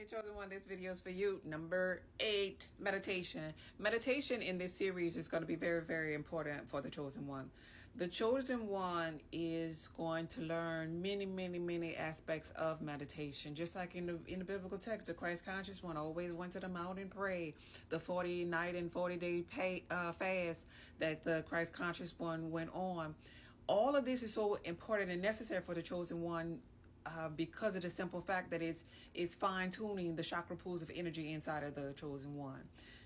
Hey, chosen one, this video is for you. Number 8, meditation. Meditation in this series is going to be very, very important for the chosen one. The chosen one is going to learn many aspects of meditation. Just like in the biblical text, the Christ conscious one always went to the mountain and prayed. The 40 night and 40-day fast that the Christ conscious one went on. All of this is so important and necessary for the chosen one. Because of the simple fact that it's fine-tuning the chakra pools of energy inside of the chosen one,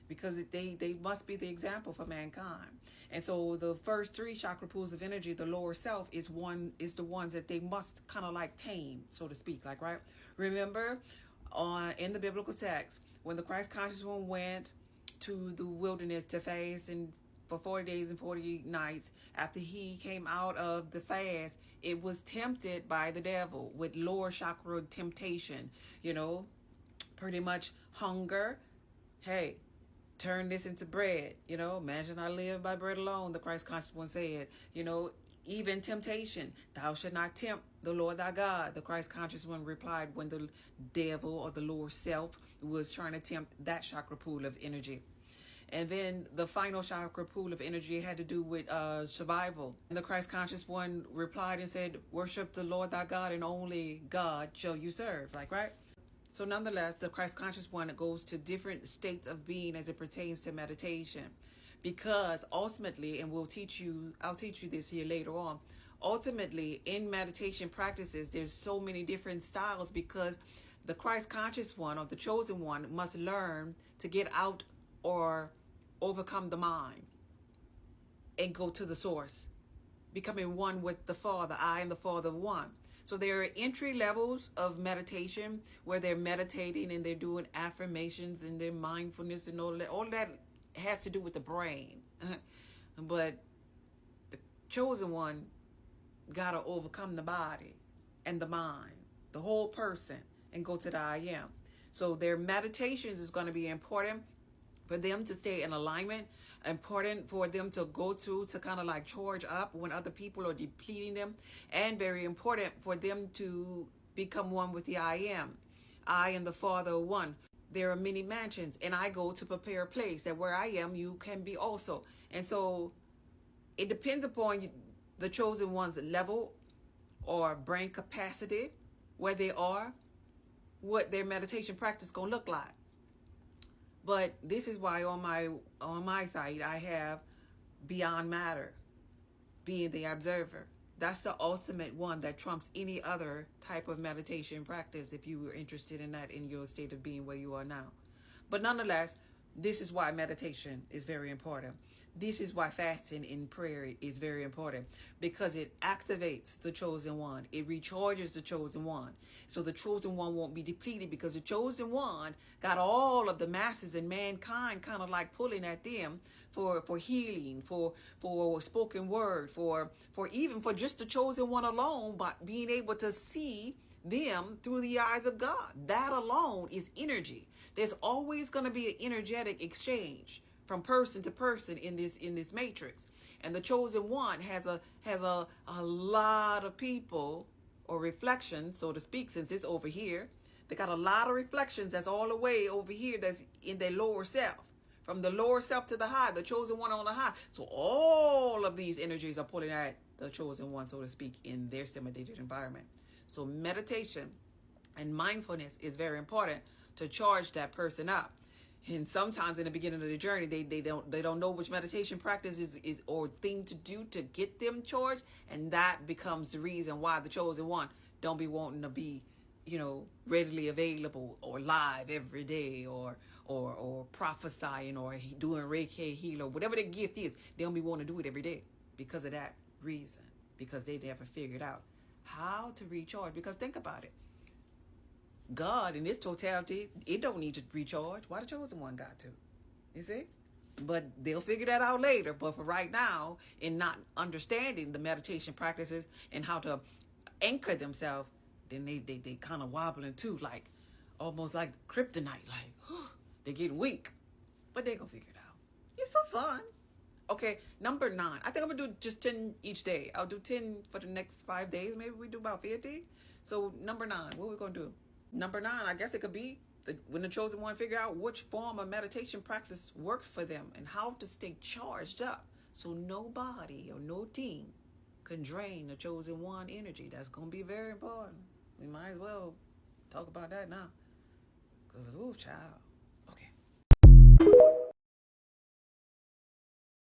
because they must be the example for mankind. And so the first 3 chakra pools of energy, the lower self, is the ones that they must kind of like tame, so to speak, like, right? Remember in the biblical text, when the Christ conscious one went to the wilderness to fast and for 40 days and 40 nights, after he came out of the fast, it was tempted by the devil with lower chakra temptation, pretty much hunger. Hey, turn this into bread, imagine I live by bread alone, the Christ conscious one said, even temptation, thou shalt not tempt the Lord thy God, the Christ conscious one replied when the devil or the lower self was trying to tempt that chakra pool of energy. And then the final chakra pool of energy had to do with survival. And the Christ conscious one replied and said, worship the Lord thy God and only God shall you serve. Like, right? So nonetheless, the Christ conscious one goes to different states of being as it pertains to meditation. Because ultimately, and I'll teach you this here later on, ultimately in meditation practices, there's so many different styles because the Christ conscious one or the chosen one must learn to get out or overcome the mind and go to the source, becoming one with the Father, I and the Father one. So there are entry levels of meditation where they're meditating and they're doing affirmations and their mindfulness and all that. All that has to do with the brain. But the chosen one got to overcome the body and the mind, the whole person, and go to the I am. So their meditations is going to be important for them to stay in alignment, important for them to go to kind of like charge up when other people are depleting them, and very important for them to become one with the I am. I and the Father are one. There are many mansions, and I go to prepare a place that where I am, you can be also. And so it depends upon the chosen one's level or brain capacity, where they are, what their meditation practice gonna look like. But this is why on my site I have Beyond Matter, being the observer. That's the ultimate one that trumps any other type of meditation practice if you were interested in that in your state of being where you are now. But nonetheless, this is why meditation is very important. This is why fasting in prayer is very important, because it activates the chosen one. It recharges the chosen one. So the chosen one won't be depleted, because the chosen one got all of the masses and mankind kind of like pulling at them for healing, for spoken word, for even for just the chosen one alone, but being able to see them through the eyes of God. That alone is energy. There's always going to be an energetic exchange from person to person in this matrix. And the chosen one has a lot of people, or reflections, so to speak, since it's over here. They got a lot of reflections that's all the way over here, that's in their lower self. From the lower self to the high, the chosen one on the high. So all of these energies are pulling at the chosen one, so to speak, in their simulated environment. So meditation and mindfulness is very important to charge that person up. And sometimes in the beginning of the journey, they don't know which meditation practice is or thing to do to get them charged, and that becomes the reason why the chosen one don't be wanting to be, readily available or live every day or prophesying or doing Reiki heal or whatever their gift is. They don't be wanting to do it every day because of that reason, because they never figured out how to recharge. Because think about it, God in its totality, it don't need to recharge. Why the chosen one got to? You see? But they'll figure that out later. But for right now, in not understanding the meditation practices and how to anchor themselves, then they kind of wobbling too, like almost like kryptonite, like they're getting weak. But they're gonna figure it out. It's so fun. Okay, number 9. I think I'm gonna do just 10 each day. I'll do 10 for the next 5 days. Maybe we do about 50. So number 9, what are we gonna do? Number 9, I guess it could be when the chosen one figure out which form of meditation practice works for them and how to stay charged up so nobody or no team can drain the chosen one energy. That's going to be very important. We might as well talk about that now. Because, ooh, child.